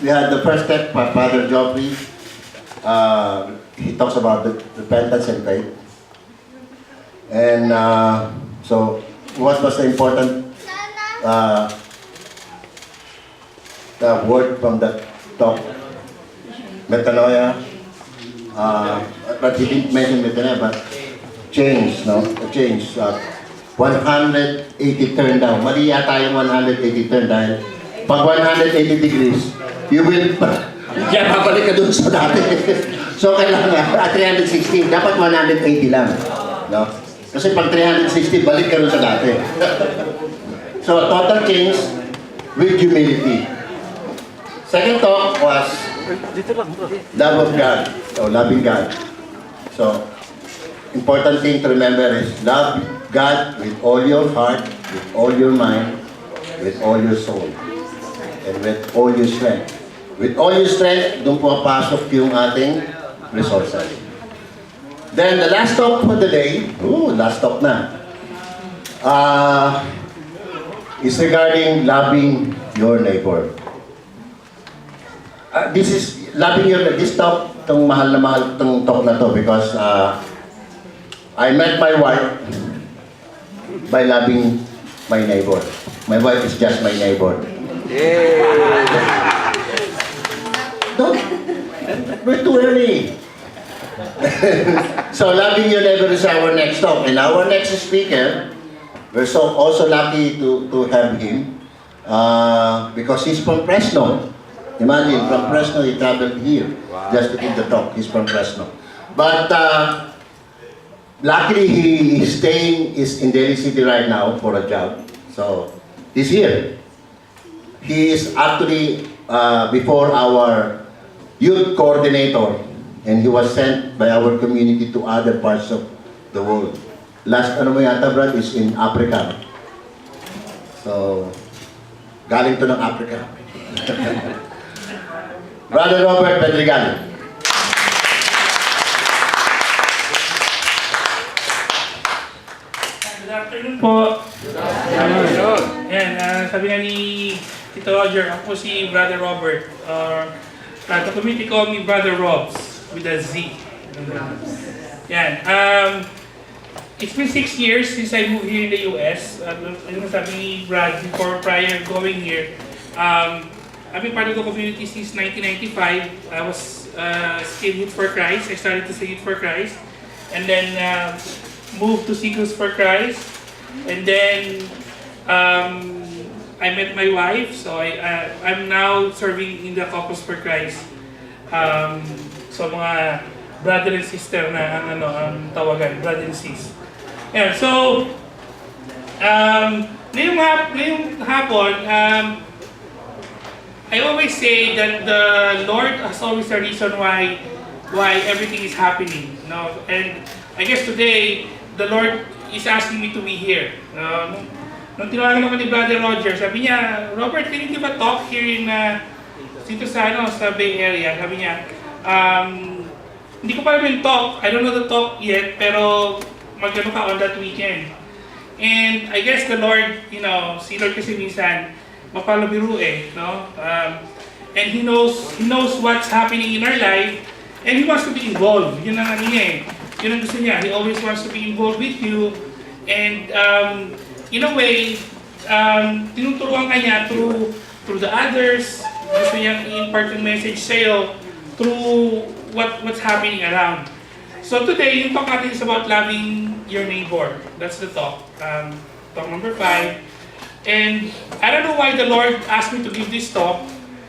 we had the first step, Father Joffrey. He talks about the repentance and faith. And so, what was the important the word from the talk? Metanoia. But he didn't mention metanoia, but change, no? A change. 180 turn down. Mali yata yung 180 turn dahil pag 180 degrees, you will, yan, babalik ka dun sa dati. So, kailangan, at 360, dapat 180 lang. No? Kasi pag 360, balik ka dun sa dati. So, total change with humility. Second talk was love of God, or loving God. So, important thing to remember is love God with all your heart, with all your mind, with all your soul, and with all your strength. With all your strength, doon pumapasok yung ating resources. Then the last talk for the day, last talk na, is regarding loving your neighbor. This is loving your neighbor. This talk, itong mahal na mahal itong talk na to because I met my wife by loving my neighbor. My wife is just my neighbor. Don't, we're too early. So loving your neighbor is our next talk. And our next speaker, we're also lucky to have him because he's from Fresno. Imagine, from Fresno he traveled here just to give the talk. He's from Fresno. But luckily he's staying in Delhi City right now for a job. So he's here. He is actually before our youth coordinator, and he was sent by our community to other parts of the world. Last ano mo yata, Brad, is in Africa. So, galing to ng Africa. Brother Robert Pedregal. Good afternoon po. Good afternoon. Yan, sabi nga ni Tito Roger, ako si Brother Robert. The community call me Brother Robs with a Z. Yan. It's been 6 years since I moved here in the US. Ano sabi ni Brad before prior going here. I've been part of the community since 1995. I was still Youth for Christ. I started to say Youth for Christ. And then moved to Singles for Christ. And then I met my wife. So I'm now serving in the Couples for Christ. So mga brother and sister na ang tawagan, brother and sis. Yeah, so ngayong hapon, I always say that the Lord has always a reason why everything is happening. No? And I guess today, the Lord is asking me to be here. Nung tinawagan ako ni Brother Roger, sabi niya, Robert, can you give a talk here in dito sa Bay Area? Sabi niya, hindi ko pa alam yung talk. I don't know the talk yet, pero magano ka on that weekend. And I guess the Lord, si Lord kasi minsan, mapalabiro no? And He knows what's happening in our life, and He wants to be involved. Yun ang ano niya eh. Yun ang gusto niya. He always wants to be involved with you. And in a way, tinuturuan ka niya through the others. Gusto niyang i-impart yung message sa'yo through what's happening around. So today, yung talk natin is about loving your neighbor. That's the talk. Talk number 5. And I don't know why the Lord asked me to give this talk,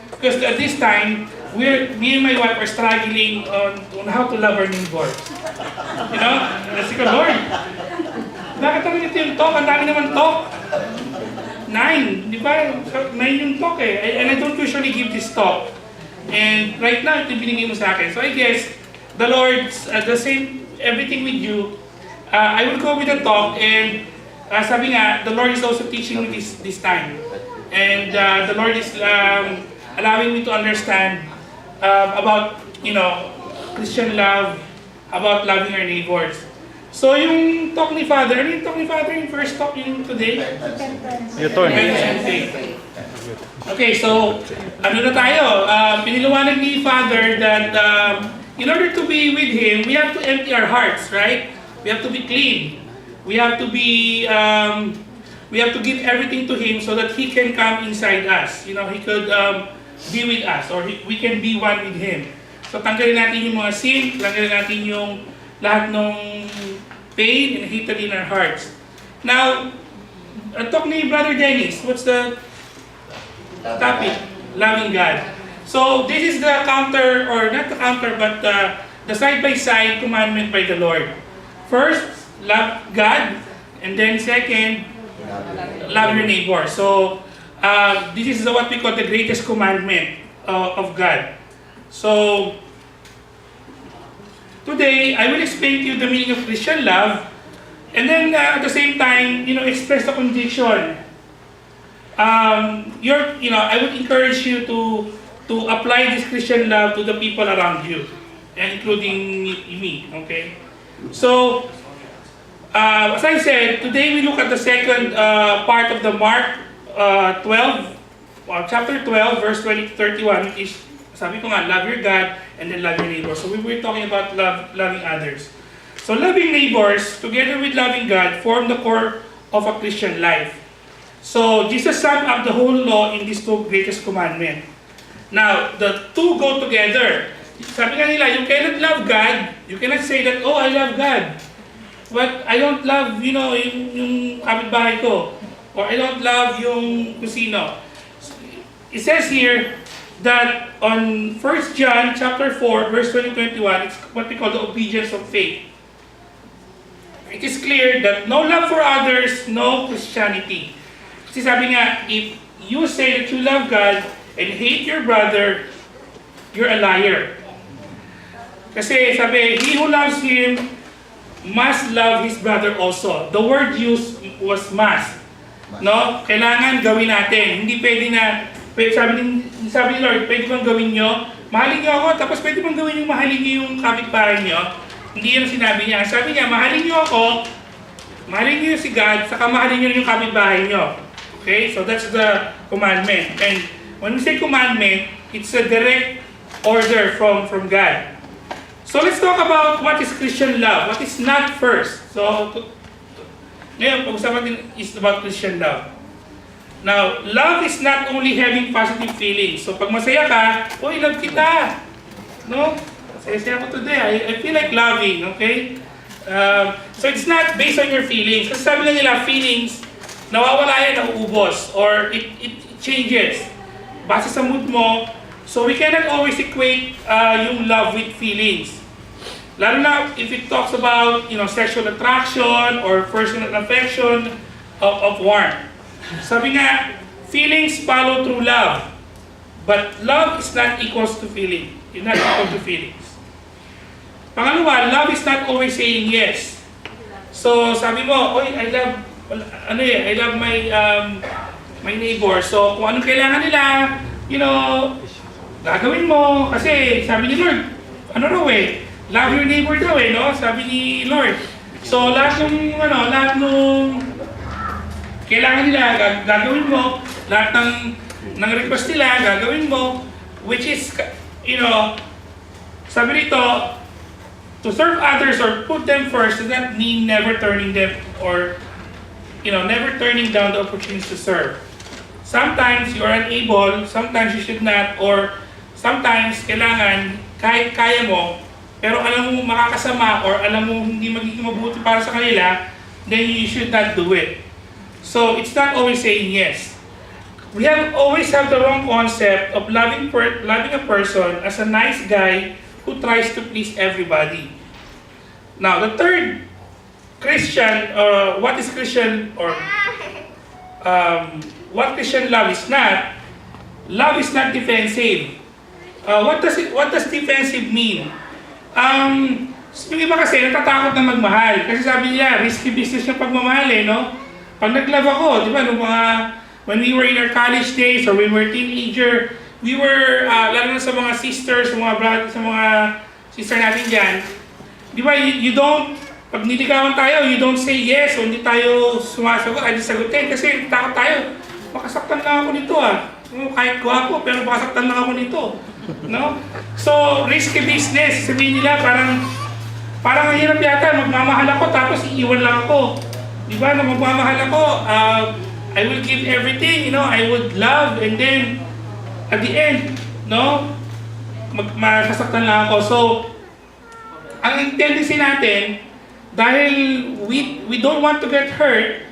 because at this time, me and my wife are struggling on how to love our neighbor. Let's say, Lord, bakit naman ito yung talk? Ang dami naman talk. 9, di ba? 9 yung talk eh. And I don't usually give this talk. And right now, ito yung binigay mo sa akin. So I guess, the Lord, the same, everything with you, I will go with the talk, and sabi nga, the Lord is also teaching me this time. And the Lord is allowing me to understand about, Christian love, about loving our neighbors. So yung talk ni Father, ano yung talk ni Father? Yung first talk yung today? Your turn. Repentance and faith. Okay, so ano na tayo? Piniliwanag ni Father that in order to be with Him, we have to empty our hearts, right? We have to be clean. We have to be, we have to give everything to Him so that He can come inside us. You know, He could be with us, or we can be one with Him. So tanggalin natin yung mga sin, tanggalin natin yung lahat ng pain and hatred in our hearts. Now, talk ni Brother Dennis, what's the topic? Loving God. So this is the counter, or not the counter, but the side-by-side commandment by the Lord. First, love God, and then second, love your neighbor. So this is what we call the greatest commandment of God. So today, I will explain to you the meaning of Christian love, and then at the same time, express the conviction. I would encourage you to apply this Christian love to the people around you, and including me. Okay. So, as I said, today we look at the second part of the Mark 12, chapter 12, verse 20-31, which is, sabi ko nga, love your God and then love your neighbor. So we were talking about loving others. So loving neighbors, together with loving God, form the core of a Christian life. So Jesus summed up the whole law in these two greatest commandments. Now, the two go together. Sabi nga nila, you cannot love God, you cannot say that, oh, I love God. But I don't love, yung kapitbahay ko. Or I don't love yung kusino. It says here that on 1 John chapter 4, verse 20-21, it's what we call the obedience of faith. It is clear that no love for others, no Christianity. Kasi sabi nga, if you say that you love God and hate your brother, you're a liar. Kasi sabi, he who loves Him must love his brother also. The word used was must. No? Kailangan gawin natin. Hindi pwede na, sabi ni Lord, pwede bang gawin nyo? Mahalin nyo ako, tapos pwede bang gawin yung mahalin nyo yung kapitbahay nyo? Hindi yan sinabi niya. Sabi niya, mahalin nyo ako, mahalin nyo si God, saka mahalin nyo yung kapitbahay nyo. Okay? So that's the commandment. And when we say commandment, it's a direct order from God. So let's talk about what is Christian love. What is not first. So, ngayon, pag-usapan din is about Christian love. Now, love is not only having positive feelings. So, pag masaya ka, oh, I love kita. No? Masaya ko today. I feel like loving, okay? So, it's not based on your feelings. Kasi sabi lang nila, feelings, nawawala yan, nauubos, or it changes. Base sa mood mo. So, we cannot always equate yung love with feelings. Lalo na if it talks about, sexual attraction or personal affection of warmth. Sabi nga, feelings follow through love. But love is not equals to feeling. It's not equal to feelings. Pangalawa, love is not always saying yes. So, sabi mo, oy, I love my neighbor. So, kung anong kailangan nila, gagawin mo. Kasi, sabi ni Lord, love your neighbor daw no? Sabi ni Lord. So, lahat ng kailangan nila, gagawin mo. Lahat ng request nila, gagawin mo. Which is, sabi nito, to serve others or put them first does not mean never turning them or, never turning down the opportunities to serve. Sometimes you are unable, sometimes you should not, or sometimes kailangan, kahit kaya mo, pero alam mo makakasama or alam mo hindi magiging mabuti para sa kanila, then you should not do it. So, it's not always saying yes. We always have the wrong concept of loving a person as a nice guy who tries to please everybody. Now, the third Christian, what is Christian, or what Christian love is not defensive. What does defensive mean? Yung iba kasi natatakot na magmahal. Kasi sabi niya, risky business yung pagmamahal no? Pag nag-love ako, di ba, when we were in our college days or when we were teenager, we were, lalo na sa mga sisters, sa mga brothers, sa mga sister natin dyan, di ba, you don't, pag niligawan tayo, you don't say yes o hindi tayo sumasagot, ay sagutin kasi takot tayo. Makasaktan lang ako nito Kahit gwapo, pero baka saktan lang ako nito. No? So, risky business. Sabihin nila, parang ang hirap yata, magmamahal ako, tapos iiwan lang ako. Di ba, na magmamahal ako, I will give everything, I would love, and then, at the end, masasaktan lang ako. So, ang tendency natin, dahil we don't want to get hurt,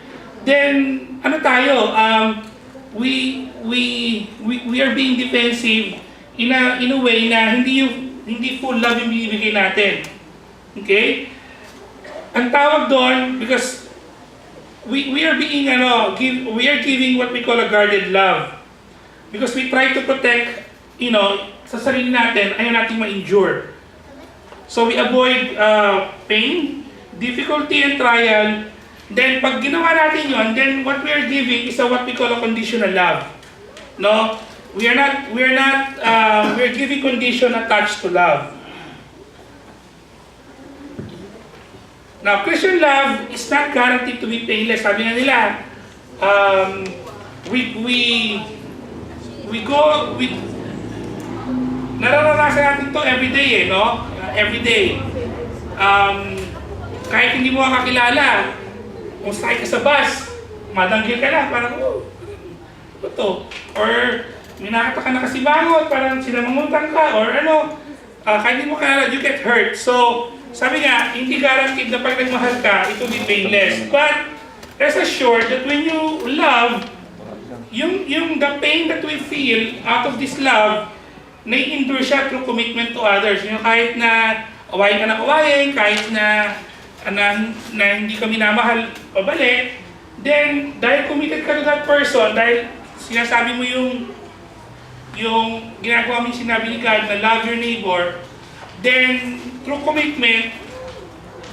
then, ano tayo, we are being defensive in a way na hindi full love yung binibigay natin. Okay? Ang tawag doon, because we are being we are giving what we call a guarded love. Because we try to protect, sa sarili natin, ayaw nating ma-injure. So we avoid pain, difficulty, and trial. Then pag ginawa natin yon, then what we are giving is what we call a conditional love. No? We're giving condition attached to love. Now, Christian love is not guaranteed to be painless. Sabi nga nila, nararanasan natin to everyday, everyday. Kahit hindi mo kakilala, kung sakay ka sa bus, madanggil ka na, parang, ano to? Or, minakita ka na kasibangot, parang sinamangutan ka, or kahit hindi mo kakilala, you get hurt. So, sabi nga, hindi guaranteed na pag nagmahal ka, it will be painless. But, rest assured that when you love, the pain that we feel out of this love, nai-endure siya through commitment to others. Kahit na awayin ka na awayin, kahit na hindi ka minamahal pabalik, then, dahil committed ka to that person, dahil sinasabi mo yung ginagawa mo yung sinabi ni God na love your neighbor, then, through commitment,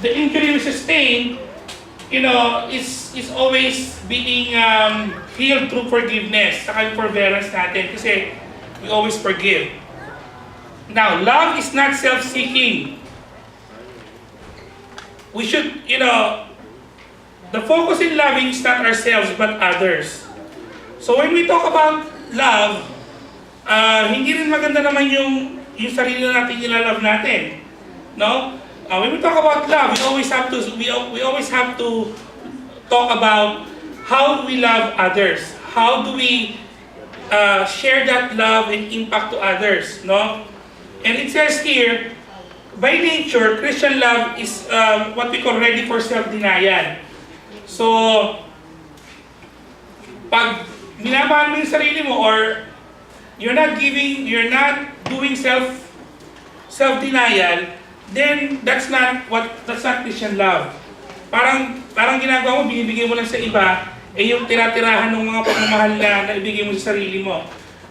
the injury we sustain, is always being healed through forgiveness. Saka yung forbearance natin kasi we always forgive. Now, love is not self-seeking. We should, the focus in loving is not ourselves but others. So when we talk about love, hindi rin maganda naman yung sarili natin nilalove natin. No? When we talk about love, we always have to talk about how we love others. How do we share that love and impact to others, no? And it says here, by nature, Christian love is what we call ready for self-denial. So, pag minamahal mo yung sarili mo or you're not doing self-denial, then that's not Christian love. Parang ginagawa mo, binibigay mo lang sa iba, yung tira-tirahan ng mga pagmamahal na ibigay mo sa sarili mo.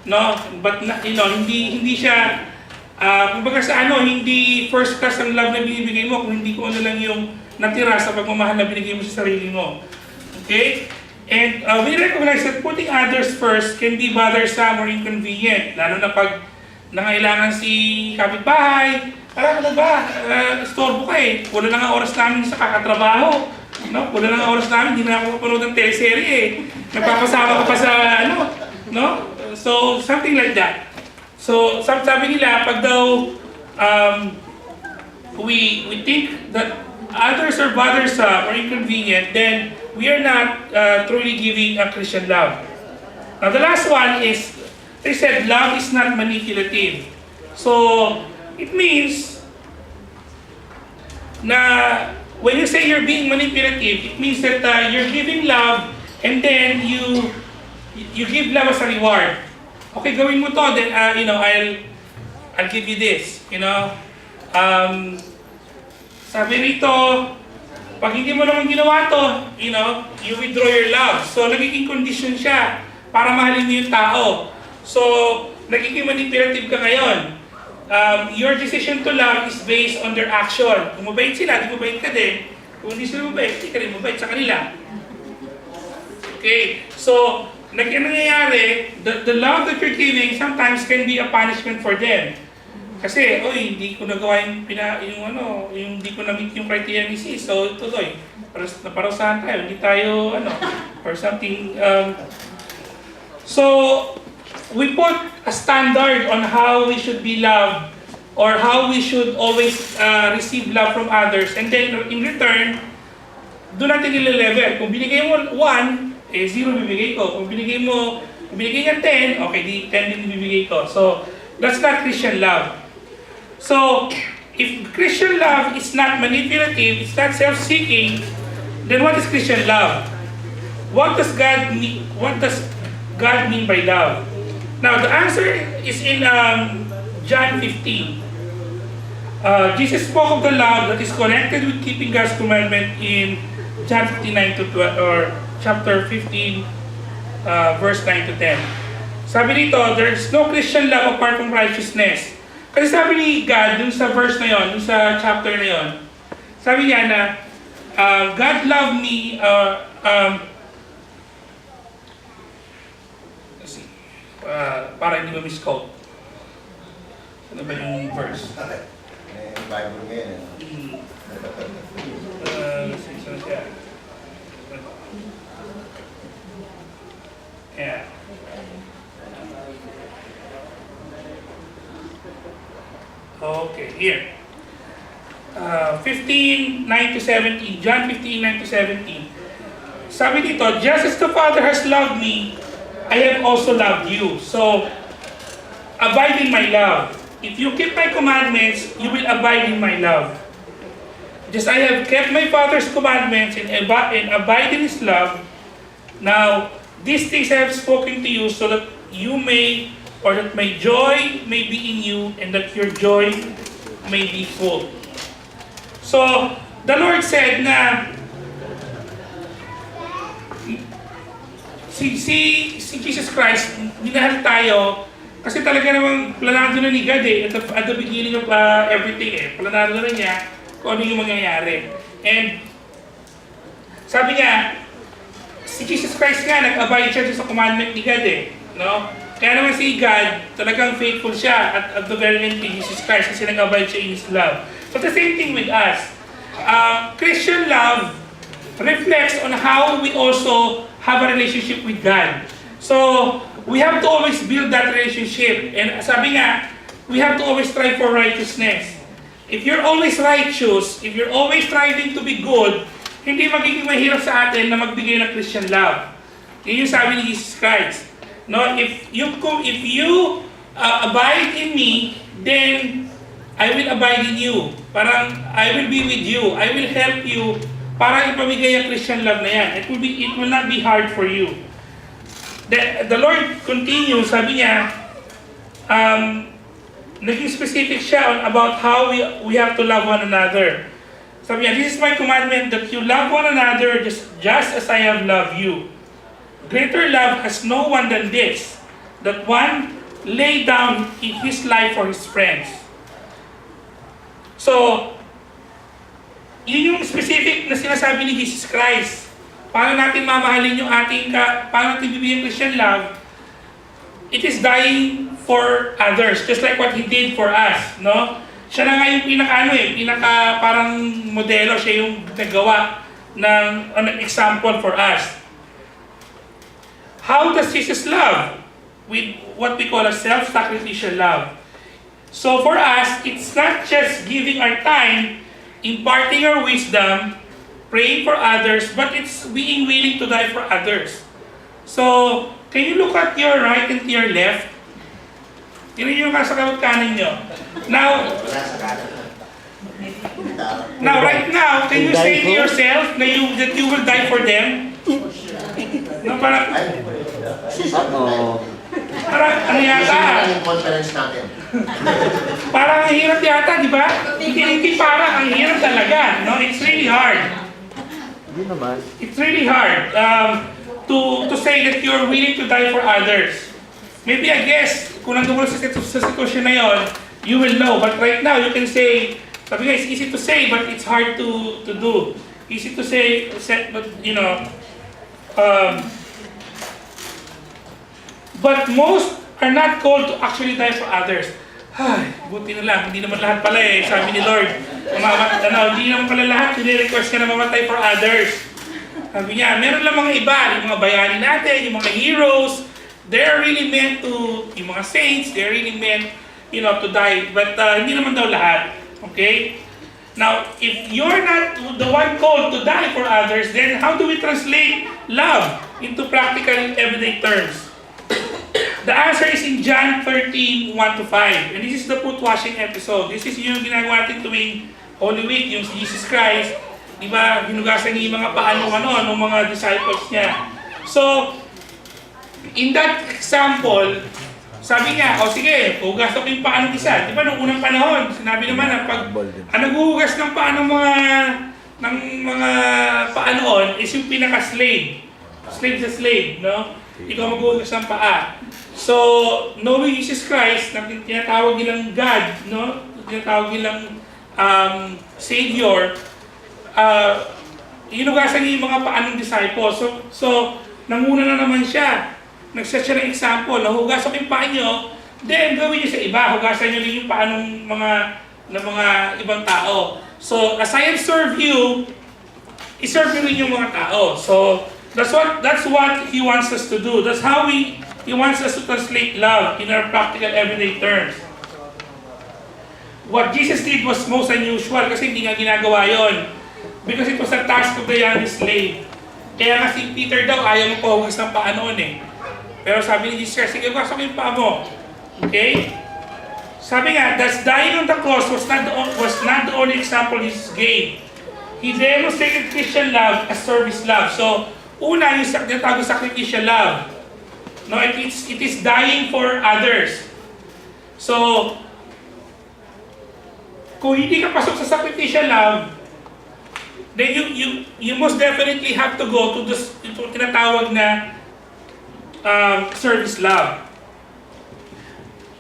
No? But hindi siya kumbaga sa hindi first class ang love na binibigay mo kung hindi ko lang yung natira sa pagmamahal na binigay mo sa sarili mo. Okay? And we recognize that putting others first can be bothersome or inconvenient, lalo na pag nangailangan si kapitbahay. Ano ba? Istorbo ka eh. Wala na nga oras namin sa kakatrabaho. No? Wala na nga oras namin, hindi na ako mapanood ng teleserye eh. Nagpapasama ko pa sa no? So, something like that. So, sabi nila, pag daw we think that others are bothersome or inconvenient, then we are not truly giving a Christian love. Now, the last one is, they said, love is not manipulative. So, it means na when you say you're being manipulative, it means that you're giving love and then you give love as a reward. Okay, gawin mo to, then I'll give you this. Sabi rito, pag hindi mo naman ginawa to, you withdraw your love. So nagiging condition siya para mahalin mo yung tao. So nagiging manipulative ka ngayon. Your decision to love is based on their action. Kung mabait sila, di mabait ka din. Kung hindi sila mabait, di ka rin mabait sa kanila. Okay, so nangyayari, the love that you're giving sometimes can be a punishment for them. Kasi, hindi ko nagawa yung hindi ko na-meet yung criteria ni sis. So, tuloy, naparusahan tayo, hindi tayo, or something. So, we put a standard on how we should be loved or how we should always receive love from others. And then in return, doon natin nile-level. Kung binigay mo 1, 0 bibigay ko. Kung binigay niya 10, okay, di 10 din bibigay ko. So, that's not Christian love. So, if Christian love is not manipulative, it's not self-seeking, then what is Christian love? What does God mean? What does God mean by love? Now, the answer is in John 15. Jesus spoke of the love that is connected with keeping God's commandment in John 15:9 to 12, or chapter 15, verse 9 to 10. Sabi dito, there is no Christian love apart from righteousness. Kasi sabi ni God, dun sa verse na yon, dun sa chapter na yon, sabi niya na, God loved me, let's see, para hindi ma-misquote. Ano ba yung verse? Bible ngayon. Let's see, saan siya? Yeah. Okay, here. 15:9 to 17. John 15:9 to 17. Sabi dito, just as the Father has loved me, I have also loved you. So, abide in my love. If you keep my commandments, you will abide in my love. Just I have kept my Father's commandments and abide in His love. Now, these things I have spoken to you so that you may, or that my joy may be in you and that your joy may be full. So, the Lord said na si Jesus Christ, minahal tayo kasi talaga namang planado na ni God at the beginning of everything planado na niya kung ano yung mangyayari. And sabi niya, si Jesus Christ nga, nag-abide siya sa commandment ni God no? Kaya naman si God, talagang faithful siya at the very end kay Jesus Christ kasi nag-abide siya in His love. So the same thing with us. Christian love reflects on how we also have a relationship with God. So, we have to always build that relationship. And sabi nga, we have to always strive for righteousness. If you're always righteous, if you're always striving to be good, hindi magiging mahirap sa atin na magbigay ng Christian love. Yun yung sabi ni Jesus Christ. No, if you abide in me, then I will abide in you. Parang I will be with you. I will help you para ipamigay ang Christian love na yan. It will not be hard for you. The Lord continues, sabi niya, naging specific siya about how we have to love one another. Sabi niya, this is my commandment that you love one another just as I have loved you. Greater love has no one than this, that one lay down his life for his friends. So, yun yung specific na sinasabi ni Jesus Christ. Paano natin mamahalin yung paano natin bibigyan Christian love? It is dying for others, just like what He did for us, no? Siya na nga yung pinaka parang modelo, siya yung nagawa ng an example for us. How does Jesus love? With what we call a self-sacrificial love. So for us, it's not just giving our time, imparting our wisdom, praying for others, but it's being willing to die for others. So, can you look at your right and to your left? Tingnan nyo yung sa kanan nyo. Now, right now, can you say to yourself that you will die for them? No, parang ano yata? Conference natin. Parang ang hirap yata, di ba? Hindi parang ang hirap talaga. No? It's really hard. It's really hard to say that you're willing to die for others. Maybe I guess, kung nandun mo sa sitwasyon na yon, you will know. But right now, you can say, sabi nga, it's easy to say, but it's hard to do. Easy to say, but you know, but most are not called to actually die for others. Ay, buti na lang, hindi naman lahat pala sabi ni Lord. Hindi naman pala lahat, request ka na mamatay for others. Sabi niya, meron lang mga iba, yung mga bayani natin, yung mga heroes, they're really meant to, yung mga saints, they're really meant, to die. But hindi naman daw lahat. Okay? Now, if you're not the one called to die for others, then how do we translate love into practical everyday terms? The answer is in John 13, 1-5. And this is the foot washing episode. This is yung ginagawa natin tuwing Holy Week, yung si Jesus Christ. Di ba, hinugasan niya yung mga paano ng mga disciples niya. So, in that example, sabi niya, sige, hugas ako yung paa ng isa. Di ba, nung unang panahon, sinabi naman na pag naghuhugas ng paa ng mga paa noon is yung pinaka-slave. Slave sa slave, no? Ikaw maghuhugas ng paa. So, knowing Jesus Christ, na tinatawag nilang God, no? Tinatawag nilang Savior, hinugasan niya yung mga paa ng disciples. So, nanguna na naman siya. Nagset siya ng example, hugasan ko yung paa nyo, then gawin niyo sa iba, hugasan niyo rin yung paa ng mga ibang tao. So, as I have served you, iserve niyo rin yung mga tao. So, that's what He wants us to do. That's how He wants us to translate love in our practical everyday terms. What Jesus did was most unusual kasi hindi nga ginagawa yon. Because it was a task of the youngest slave. Kaya nga si Peter daw, ayaw mo pahugas ng paa noon eh. Pero sabi ni Jesus Christ, sige, hugas ako yung paa mo. Okay? Sabi nga, thus dying on the cross was not the only example Jesus gave. He demonstrated Christian love as service love. So, una, yung tinatawag sacrificial love. No, it is dying for others. So, kung hindi ka pasok sa sacrificial love, then you most definitely have to go to this tinatawag na service love.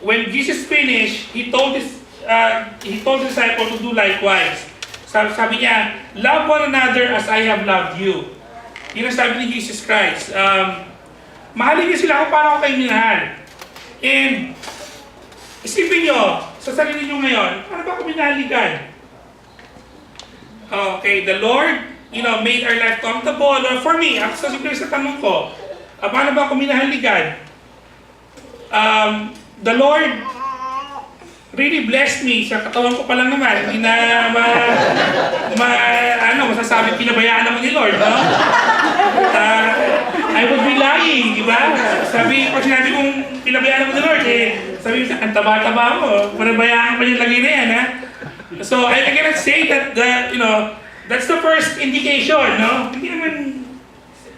When Jesus finished, He told the disciples to do likewise. Sabi niya, love one another as I have loved you. Yun ang sabi ni Jesus Christ. Mahalin niyo sila kung paano ako kayo minahal. And isipin niyo, sa sarili niyo ngayon, paano ba ako minahal ni God? Okay, the Lord, made our life comfortable. For me, ako sa tanong ko, paano ba ako minahal ni God? The Lord really blessed me. Sa katawan ko pa lang naman. Hindi na masasabi, pinabayaan naman ni Lord, no? I would be lying, di ba? Pag sinabi kong pinabayaan naman ni Lord, sabi mo, ang taba-taba mo, pinabayaan pa yung lagay na yan, ha? So, I cannot say that, that's the first indication, no? Hindi naman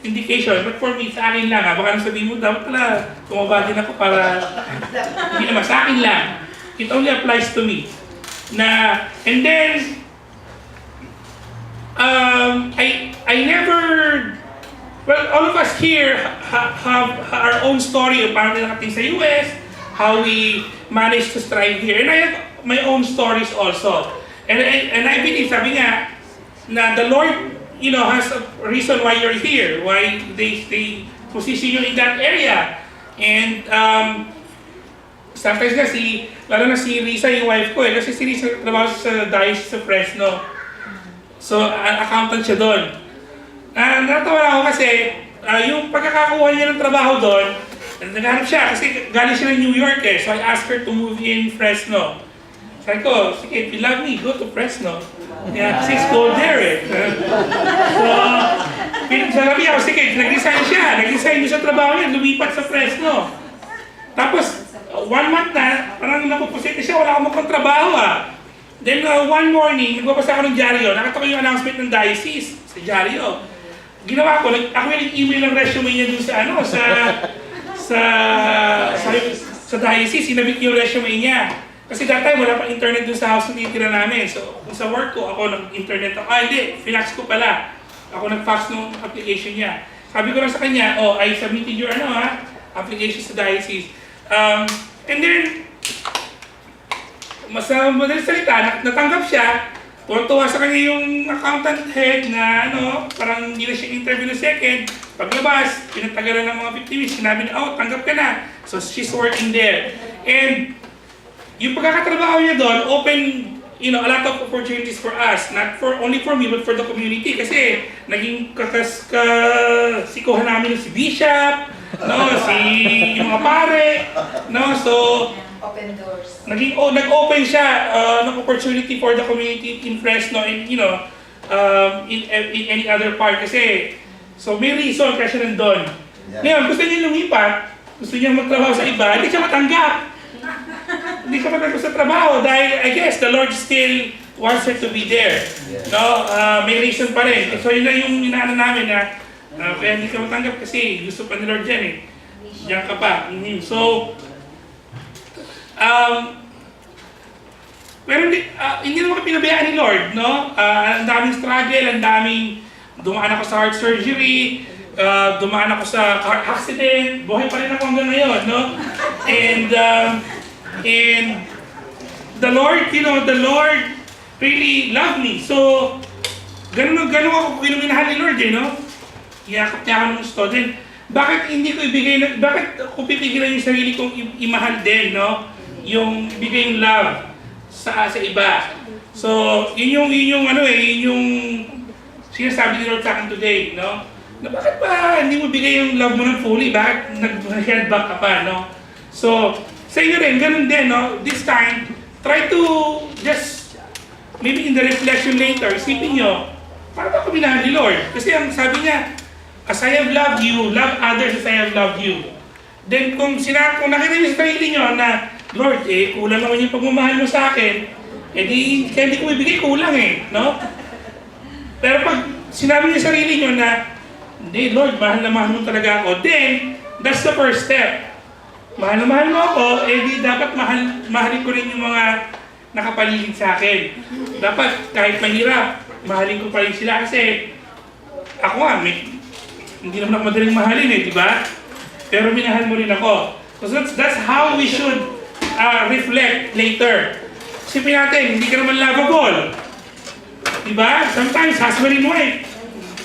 indication, but for me, sa akin lang, baka nang sabihin mo, dapat pala tumaba din ako para, hindi naman, sa akin lang. It only applies to me. And then, I never, well, all of us here have our own story of paano nakating sa US, how we managed to strive here, and I have my own stories also. And I believe, sabi nga, na the Lord, has a reason why you're here, why they position you in that area. And sometimes lalo na si Risa, yung wife ko kasi si Risa trabaho sa Diocese sa Fresno. So, accountant siya doon. Natawa ako kasi, yung pagkakakuha niya ng trabaho doon, naghanap siya kasi galing siya ng New York So I asked her to move in Fresno. Sabi ko, sige, if you love me, go to Fresno. Yeah, kasi it's cold there So, sabi niya, sige, nag-resign siya. Nag-resign niya sa trabaho niya, lumipat sa Fresno. Tapos, 1 month na, parang napupusit siya, wala akong magkontrabaho Then, one morning, nagbabasa ako ng dyaryo. Nakita ko yung announcement ng diocese sa dyaryo. Ginawa ko, ako yung email ng resume niya dun sa diocese, sinabit yung resume niya. Kasi that time, wala pang internet dun sa house na titira namin. So, kung sa work ko, ako nag-internet ako. Hindi, finax ko pala. Ako nag-fax ng application niya. Sabi ko lang sa kanya, I submitted your application sa diocese. And then, madaling salita, natanggap siya. Tuwa sa kanya yung accountant head na parang hindi na siya interview na second. Paglabas, pinatagalan ng mga 50 weeks, sinabi na, tanggap ka na. So, she's working there. And, yung pagkakatrabaho niya doon, open, a lot of opportunities for us. Not only for me, but for the community. Kasi, naging kasikuhan namin si Bishop, No, yung mga pare, no, so Open doors. nag-open siya ng opportunity for the community in Fresno and in any other part kasi so may reason kaya siya nandun. Ngayon, gusto niya lumipat, gusto niya magtrabaho sa iba, hindi siya matanggap. Hindi siya matanggap sa trabaho dahil I guess the Lord still wants her to be there. No, may reason pa rin. So yun na yung inaano namin na kaya hindi ka matanggap kasi gusto pa ni Lord dyan eh. Diyan ka pa. So, pero hindi naman ka pinabayaan ni Lord, no? Ang daming struggle, ang daming dumaan ako sa heart surgery, dumaan ako sa car accident, buhay pa rin ako hanggang ngayon, no? And the Lord, the Lord really loved me. So, ganun ako minahal ni Lord, no? Iyakap niya ako ng gusto din. Bakit hindi ko bakit ko pipigilan yung sarili kong imahal din, no? Yung ibigay yung love sa iba. So, yun yung sinasabi ni Lord sa akin today, no? Na bakit ba hindi mo bigay yung love mo ng fully? Bakit nag-head back ka pa, no? So, sa inyo rin, ganun din, no? This time, try to just, maybe in the reflection later, isipin nyo, paano ba ako minahal ni Lord? Kasi ang sabi niya, as I have loved you, love others as I have loved you. Then kung nakita niyo sa sarili nyo na, Lord, kulang naman yung pagmamahal mo sa akin, kaya hindi ko ibigay, kulang no? Pero pag sinabi niyo sa sarili nyo na, hindi, Lord, mahal na mahal mo talaga ako, then, that's the first step. Mahal na mahal mo ako, dapat mahalin ko rin yung mga nakapaligid sa akin. Dapat, kahit mahirap, mahalin ko pa rin sila kasi ako hindi naman ako madaling mahalin di ba? Pero minahal mo rin ako. So that's how we should reflect later. Sipin natin, hindi ka naman lovable. Di ba? Sometimes, husband and wife.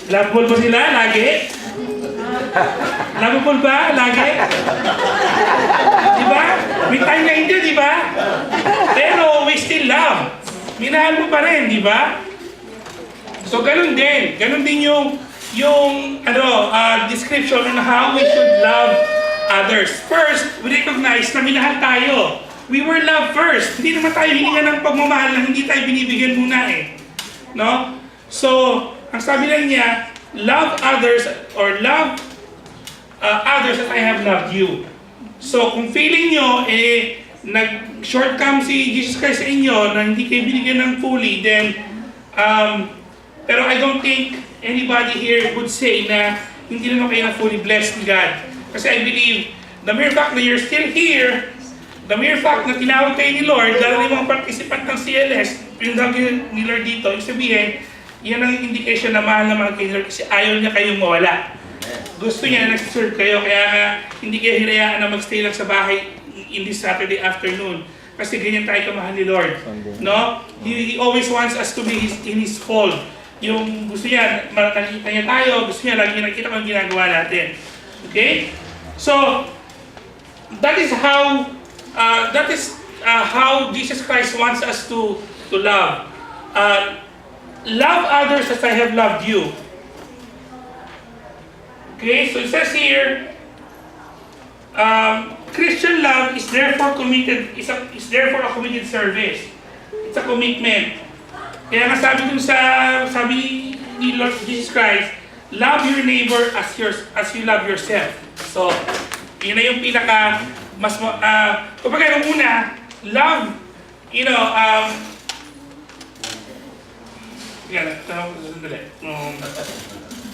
Lovable ba sila? Lagi? Lovable ba? Lagi? Di ba? May time na hindi, di ba? Pero we still love. Minahal mo pa rin, di ba? So, ganun din. Ganun din yung description on how we should love others. First, we recognize na minahal tayo. We were loved first. Hindi naman tayo hiningan ng pagmamahal na hindi tayo binibigyan muna no? So, ang sabi lang niya, love others or love others as I have loved you. So, kung feeling nyo, nag-shortcome si Jesus Christ sa inyo na hindi kayo binigyan ng fully, then, pero I don't think anybody here would say na hindi naman kayo na fully blessed ni God. Kasi I believe, the mere fact na you're still here, the mere fact na tinawag kayo ni Lord, lalo yung mga participant ng CLS, pinagawin ni Lord dito, ibig sabihin, yan ang indication na mahal kayo ni Lord kasi ayaw niya kayong mawala. Gusto niya na nag-serve kayo, kaya nga hindi kayo hinayaan na magstay lang sa bahay in this Saturday afternoon. Kasi ganyan tayo kamahal ni Lord. No? He always wants us to be in His fold. Yung gusto niya, nakikita niya tayo, gusto niya lagi nakikita kung ginagawa natin. Okay? So, that is how Jesus Christ wants us to love. Love others as I have loved you. Okay, so it says here, Christian love is therefore a committed service. It's a commitment. Kaya nga sabi ni Lord Jesus Christ, love your neighbor as you love yourself. So, yun na yung pinaka kumbaga nung una, love,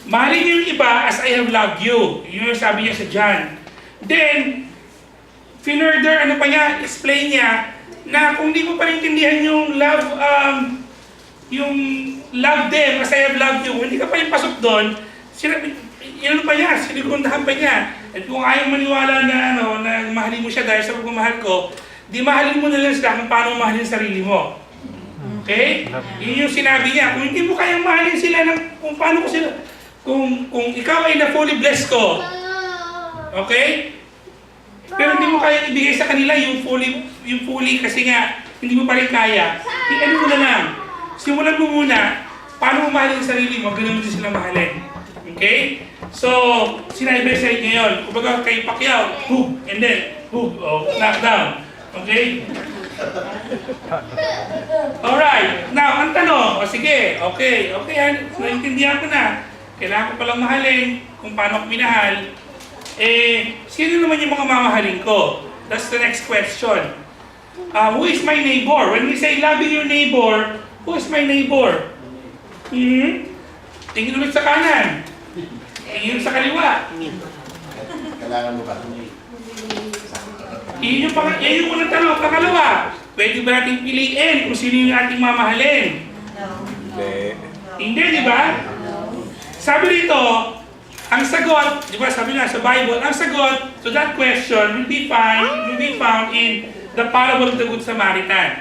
mahalin niyo yung iba as I have loved you. Yun yung sabi niya sa John. Then, further, explain niya, na kung di mo pa naintindihan yung love them as I have loved you, hindi ka pa rin pasok doon, sinigundahan pa niya. At kung ayaw maniwala na mahalin mo siya dahil sa pagmamahal ko, di mahalin mo na lang sila kung paano mahalin sarili mo. Okay? Yun yung sinabi niya. Kung hindi mo kayang mahalin sila kung paano ko sila, kung ikaw ay na-fully blessed ko, okay? Pero hindi mo kayang ibigay sa kanila yung fully kasi nga, hindi mo pa rin kaya. Ano mo na lang. Simulan mo muna, paano mo mahalin ang sarili mo, ganun mo din sila mahalin. Okay? So, sinabi sa inyo yun. Kumbaga kay Pacquiao, hook, and then, hook, knockdown. Okay? Alright. Now, ang tanong, sige, okay, naintindihan ko na. Kailangan ko palang mahalin kung paano ko minahal. Sino naman yung mga mamahalin ko? That's the next question. Who is my neighbor? When we say loving your neighbor, who is my neighbor? Tingin ulit sa kanan. Tingin sa kaliwa. Kailangan mo ba? Yan yung unang tanong. Pangalawa, pwede ba natin piliin kung sino yung ating mamahalin? Hindi, di ba? Sabi rito, ang sagot, di ba sabi nga sa Bible, ang sagot to that question will be found in the parable of the Good Samaritan.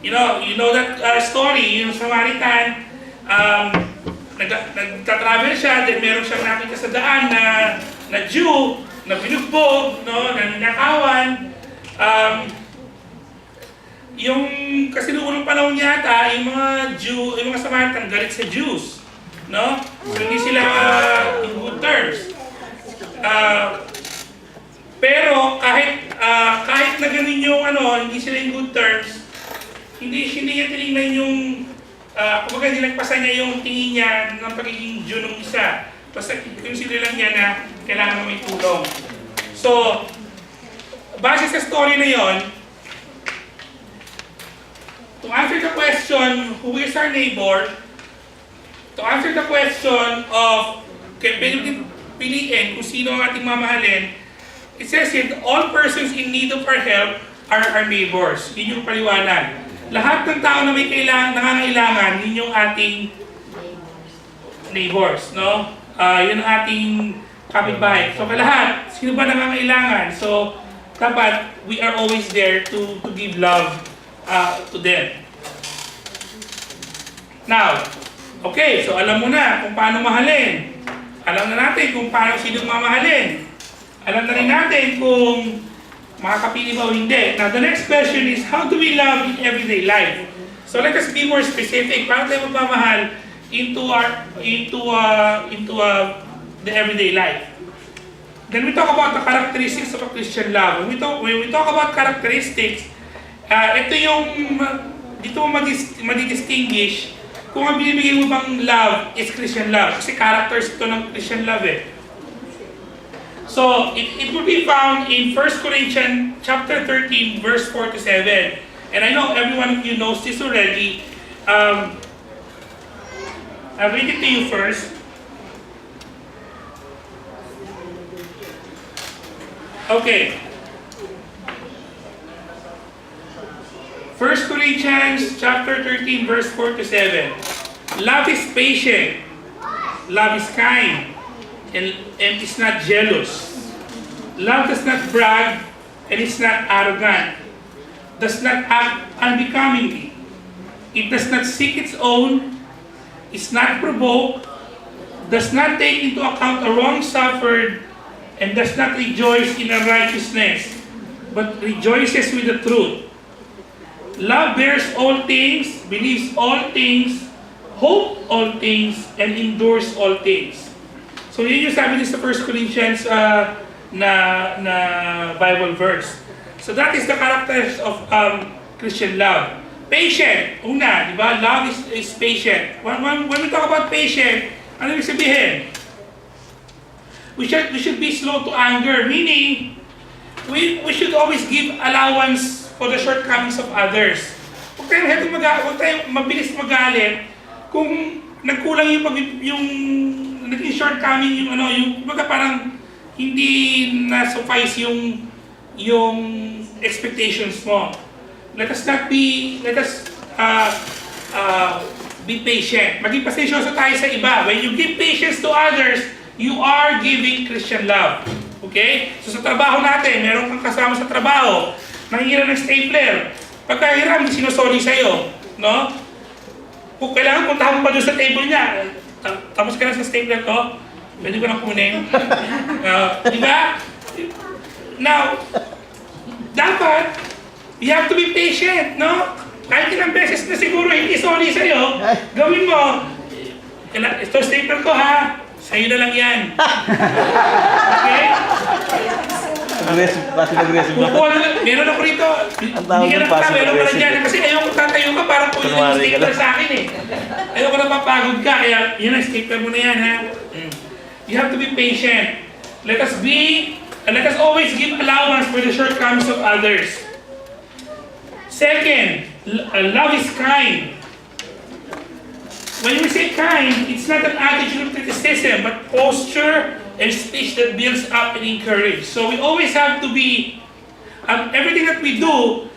You know that story, yung Samaritan, nagtatravel siya, then meron siyang nakita sa daan na Jew, na binugbog, no, na ninakawan. Kasi noong unang panahon yata, yung mga Samaritan galit sa Jews, no? So hindi sila in good terms. Pero kahit na ganun yung hindi sila in good terms, hindi niya tinignan yung kumbaga nilagpasan niya yung tingin niya ng pagiging Jew ng isa. Basta consider lang niya na kailangan may tulong. So, base sa story na yon, to answer the question, who is our neighbor, to answer the question of piliin kung sino ang ating mamahalin, it says here, all persons in need of our help are our neighbors. Yun yung paliwanag. Lahat ng tao na may nangangailangan, yun yung ating neighbors, no? Yun ang ating kapitbahay. So, lahat, sino ba nangangailangan? So, dapat, we are always there to give love to them. Now, okay, so alam mo na kung paano mahalin. Alam na natin kung paano sinong mamahalin. Alam na rin natin kung makakapili ba o hindi. Now, the next question is, how do we love in everyday life? So, let us be more specific. Paano tayo magmamahal into the everyday life? Then we talk about the characteristics of a Christian love. When we talk about characteristics, ito yung dito mo madidistinguish kung ang binibigay mo bang love is Christian love. Kasi characters ito ng Christian love eh. So, it will be found in 1 Corinthians chapter 13, verse 4 to 7. And I know every one of you knows this already. I'll read it to you first. Okay. 1 Corinthians chapter 13, verse 4 to 7. Love is patient. Love is kind. And is not jealous. Love does not brag and is not arrogant. Does not act unbecomingly. It does not seek its own. Is not provoked. Does not take into account a wrong suffered. And does not rejoice in unrighteousness, but rejoices with the truth. Love bears all things, believes all things, hopes all things, and endures all things. So yun yung sabi niya sa 1 Corinthians na Bible verse. So that is the characters of Christian love. Patient, una, di ba? Love is patient. When we talk about patient, ano ibig sabihin? We should be slow to anger, meaning we should always give allowance for the shortcomings of others. Huwag tayong mabilis magalit kung nagkulang yung naging shortcoming yung baga parang hindi na-suffice yung expectations mo. Let us be patient. Maging pasensyoso tayo sa iba. When you give patience to others, you are giving Christian love. Okay? So sa trabaho natin, meron kang kasama sa trabaho, nangihiram ng stapler. Pagkahiram, sinusoli sa'yo. No? Kung kailangan puntahan mo pa doon sa table niya, tapos ka na sa stapler ko, pwede ko na kunin. Di ba? Now, dapat, you have to be patient, no? Kahit ilang beses na siguro hindi soli sa'yo, gawin mo, ito stapler ko ha, Sa'yo na lang yan. Okay? Passive-aggressive na. Kukuha na lang. Meron ako rito. tawag Hindi ka ng na pa, meron ka na passive-aggressive. dyan. Kasi ayaw ko tatayo ka, parang kunin yung Kunwari ka stapler lang. sa akin eh. Ayaw ko na mapagod ka, kaya yun ang stapler mo na yan ha. You have to be patient. Let us always give allowance for the shortcomings of others. Second, love is kind. When we say kind, it's not an attitude of criticism, but posture and speech that builds up and encourage. So we always have to be, everything that we do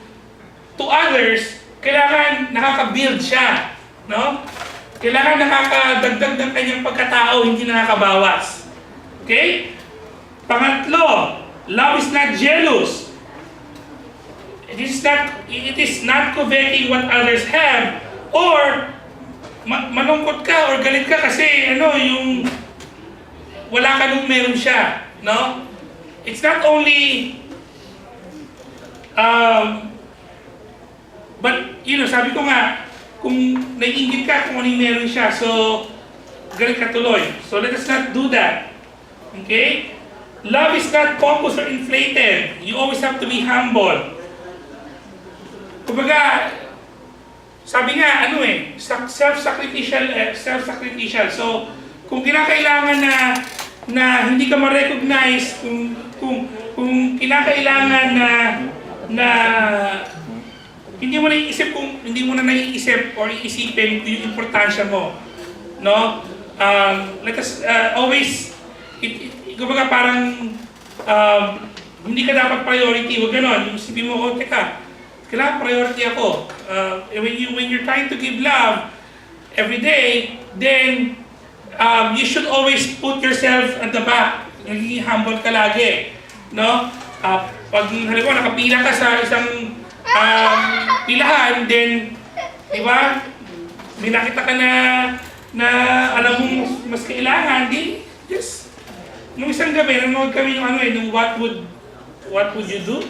to others, kailangan nakaka-build siya. No? Kailangan nakakadagdag ng kanyang pagkatao, hindi nakakabawas. Okay? Pangatlo, love is not jealous. It is not coveting what others have, or malungkot ka or galit ka kasi yung wala ka nung meron siya, no? It's not only but sabi ko nga, kung naiingit ka kung ano yung meron siya, so galit ka tuloy. So let us not do that. Okay? Love is not pompous or inflated. You always have to be humble. Kumbaga, sabi nga, self-sacrificial. So, kung kinakailangan na hindi ka ma-recognize, kung kinakailangan na hindi mo na naiisip or iisipin yung importansya mo, no? Let us always, kumbaga parang hindi ka dapat priority, huwag ganon. Yung sabi mo, teka, kailangan priority ako. When you're trying to give love every day, then you should always put yourself at the back. Nagiging humble ka lagi. No? Pag halimbawa nakapila ka sa isang pilahan, then, di ba? May nakita ka na alam mo mas kailangan, di, just, nung isang gabi, nanonood kami yung what would you do?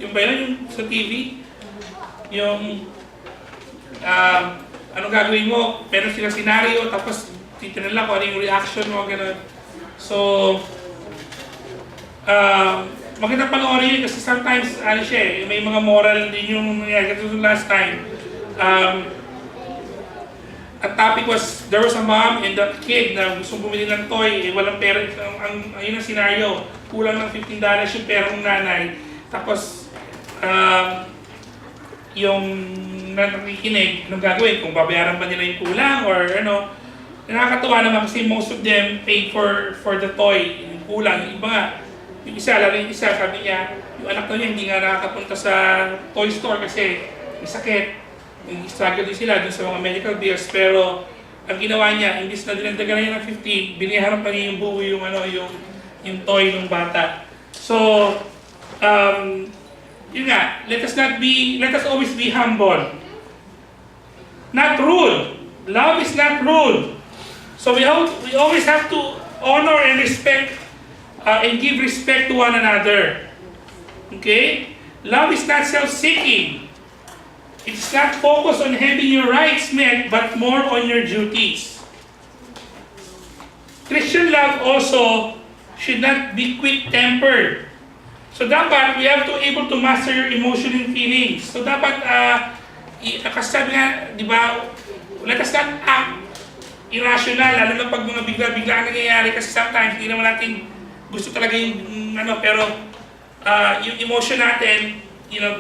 Yung ba yun, yung sa TV? Yung anong gagawin mo, meron silang senaryo, tapos titignan lang kung ano yung reaction mo, gano'n. So, maganda panoorin yun kasi sometimes, may mga moral din yung nangyari. Kasi last time, ang topic was, there was a mom and that kid na gustong bumili ng toy, walang pera, ayun ang senaryo, kulang ng $15 yung pera ng nanay. Tapos, yung nakikinig, anong gagawin, kung babayaran ba nila yung kulang or nakakatuwa naman kasi most of them paid for the toy, yung kulang. Yung iba nga, yung isa, lalo yung isa, sabi niya, yung anak niya hindi nga nakakapunta sa toy store kasi may sakit. Yung struggle din sila dun sa mga medical bills, pero ang ginawa niya, imbis na dinagdagan niya ng 50, biniharan pa niya yung buo yung toy ng bata. So, yun nga, let us always be humble. Not rude. Love is not rude. So we always have to honor and respect and give respect to one another. Okay? Love is not self-seeking. It's not focused on having your rights met, but more on your duties. Christian love also should not be quick-tempered. So dapat we have to able to master your emotion and feelings. So dapat kasi sabi nga, di ba, let us not act irrational, lalo na pag mga bigla-bigla ang nangyayari kasi sometimes hindi naman natin gusto talaga yung pero yung emotion natin,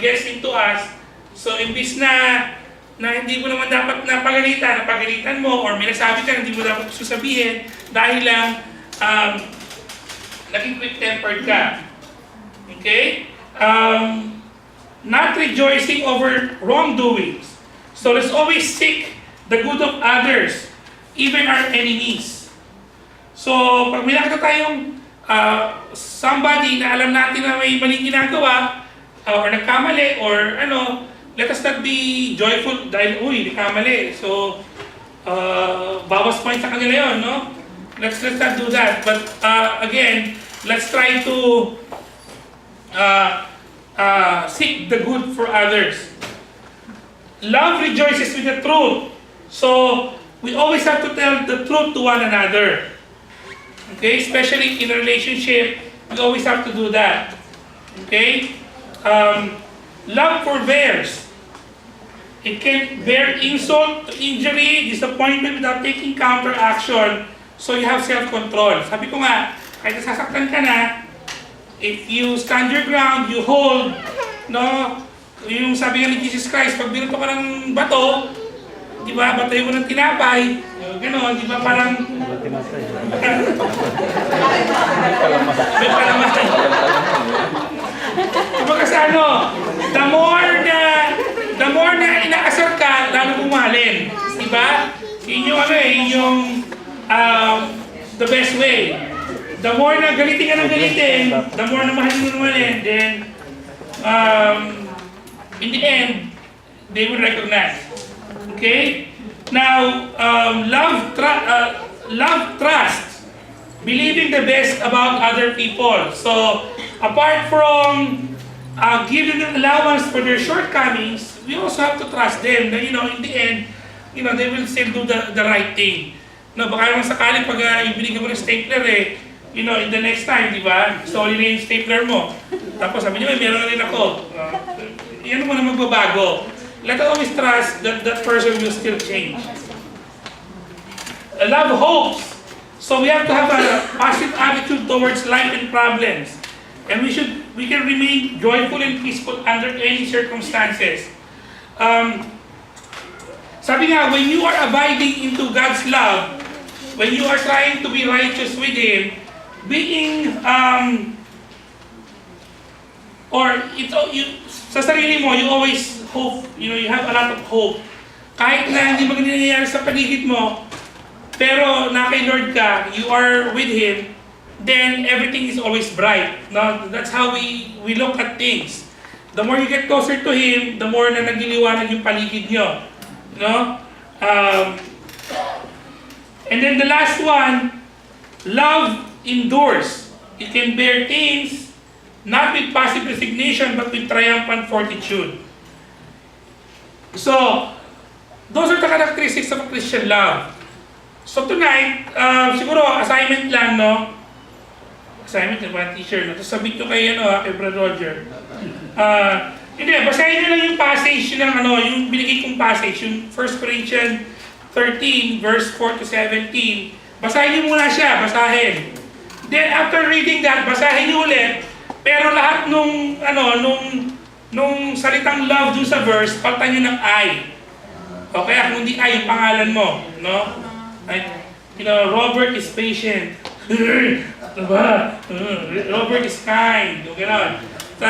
gets into us. So imbis na hindi mo naman dapat napagalitan mo or may nasabi ka na hindi mo dapat gusto sabihin dahil lang naging quick-tempered ka. Okay? Not rejoicing over wrongdoings. So let's always seek the good of others, even our enemies. So, pag may nakita tayong somebody na alam natin na may maling ginagawa, or nagkamali, or let us not be joyful dahil, nagkamali. So, bawas point sa kanila yun, no? Let's not do that. But, again, let's try to seek the good for others. Love rejoices with the truth. So, we always have to tell the truth to one another. Okay? Especially in a relationship, we always have to do that. Okay? Love forbears. It can bear insult, injury, disappointment without taking counteraction. So you have self-control. Sabi ko nga, kahit nasasaktan ka na, if you stand your ground, you hold, no? Yung sabi nga ni Jesus Christ, pag binuto ka ng bato, di ba, batay mo ng tinapay, gano'n, di ba, parang... May palaman. Kumbaga sa ano, the more na inaasar ka, lalo bumahalin. Di ba? Yun yung ano eh, yung the best way. The more na galitin ka ng galitin, the more na mahalin mo naman, then in the end, they will recognize. Okay? Now, love trust, believing the best about other people. So, apart from giving them allowance for their shortcomings, we also have to trust them that, in the end, they will still do the right thing. No, baka naman sakali pag ibinigay mo ng stapler in the next time, di ba? Sorry na yung stapler mo. Tapos sabi niya, meron na rin ako. Yan mo na magbabago. Let us always trust that that person will still change. Love hopes. So we have to have a positive attitude towards life and problems. And we can remain joyful and peaceful under any circumstances. Sabi nga, when you are abiding into God's love, when you are trying to be righteous with Him, sa sarili mo, you always hope, you have a lot of hope. Kahit na hindi maganda nangyayari sa paligid mo, pero na kay Lord ka, you are with Him, then everything is always bright. No? That's how we look at things. The more you get closer to Him, the more na nagliliwanag yung paligid nyo. No? And then the last one, love endures. It can bear things, not with passive resignation, but with triumphant fortitude. So, those are the characteristics of a Christian love. So tonight, siguro assignment lang, no? Assignment, one teacher, no? Tapos sabihin ko kay Brad Roger. Hindi, basahin nyo lang yung passage ng yung binigay kong passage, yung 1 Corinthians 13, verse 4 to 17. Basahin nyo muna siya, basahin. Then after reading that, basahin nyo ulit. Pero lahat nung salitang love dun sa verse, palitan nyo ng I. Okay, kung hindi I, yung pangalan mo, no? Like, Robert is patient. Diba? Robert is kind. Okay, no? So,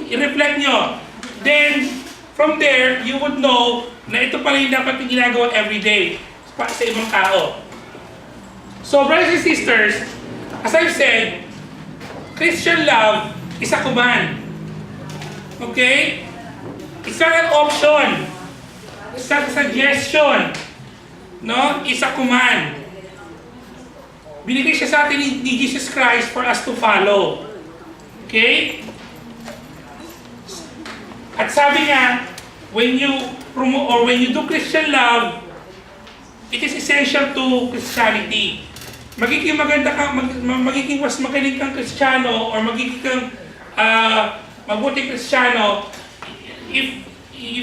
i-reflect nyo. Then, from there, you would know na ito pala yung dapat yung ginagawa everyday sa ibang tao. So, brothers and sisters, as I've said, Christian love is a command. Okay? It's not an option. It's not a suggestion. No? It's a command. Binigay siya sa atin ni Jesus Christ for us to follow. Okay? At sabi nga, when you do Christian love, it is essential to Christianity. Magiging maganda kang, magiging mas magaling kang Kristiyano or magiging kang mabuting Kristiyano if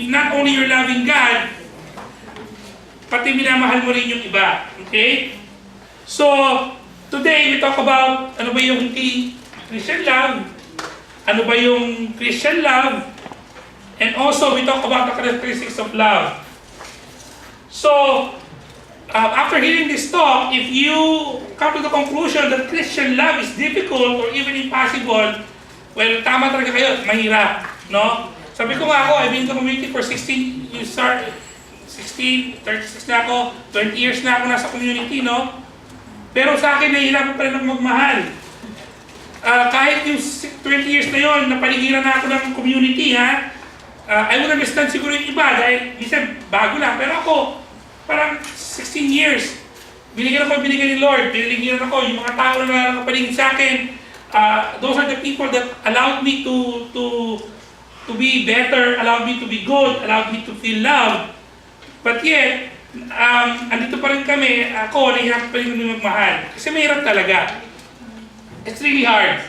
not only you're loving God, pati minamahal mo rin yung iba. Okay? So, today we talk about ano ba yung Christian love, ano ba yung Christian love, and also we talk about the characteristics of love. So, after hearing this talk, if you come to the conclusion that Christian love is difficult or even impossible, well, tama talaga kayo, mahirap, no? Sabi ko nga ako, I've been in the community for 16 years, 36 na ako, 20 years na ako nasa community, no? Pero sa akin, nahihirapan pa rin ako magmahal. Kahit yung 20 years na yon, napaligiran na ako ng community, ha? I would understand siguro yung iba dahil minsan bago lang, pero ako, parang 16 years. Binigyan ni Lord. Binigyan ako yung mga tao na nakapaligid sa akin. Those are the people that allowed me to be better, allowed me to be good, allowed me to feel loved. But yet, andito pa rin kami, ako, nahihirap pa rin kami magmahal. Kasi mahirap talaga. It's really hard.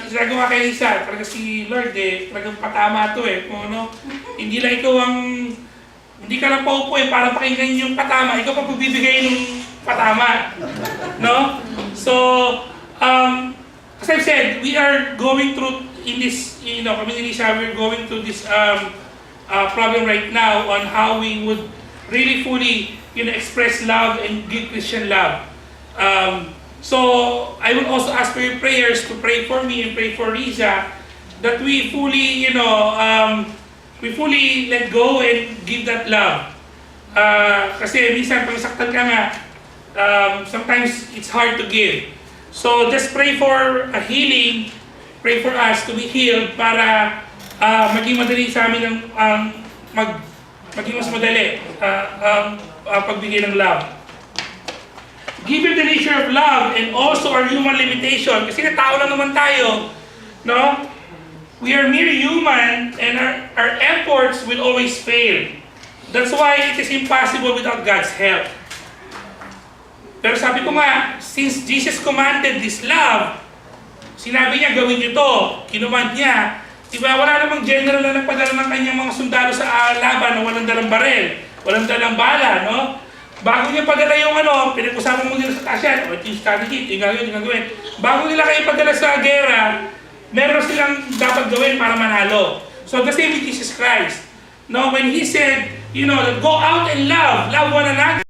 Ginagawa kay Lisa, talaga si Lord talagang patama to kung ano, hindi lang ikaw hindi ka lang paupo para pakinggan yung patama, ikaw pa pagbibigay ng patama. No? So, as I've said, we are going through in this, kami ni Lisa, we're going through this problem right now on how we would really fully, express love and give Christian love. So I would also ask for your prayers to pray for me and pray for Riza that we fully, we fully let go and give that love. Kasi minsan pag saktan ka nga, sometimes it's hard to give. So just pray for a healing, pray for us to be healed para maging madali sa amin maging mas madali pagbigay ng love. Given the nature of love and also our human limitation, kasi tao lang naman tayo, no? We are mere human and our efforts will always fail. That's why it is impossible without God's help. Pero sabi ko nga, since Jesus commanded this love, sinabi niya gawin niyo to, kinumand niya, diba wala namang general na nagpadala ng kanyang mga sundalo sa laban na walang dalang barel, walang dalang bala, no? Bago niya padala yung pinag-usapan mo nila sa tasyan, ito yung strategy, yung gagawin. Bago nila kayo padala sa gera, meron silang dapat gawin para manalo. So the same with Jesus Christ. No, when He said, that go out and love one another.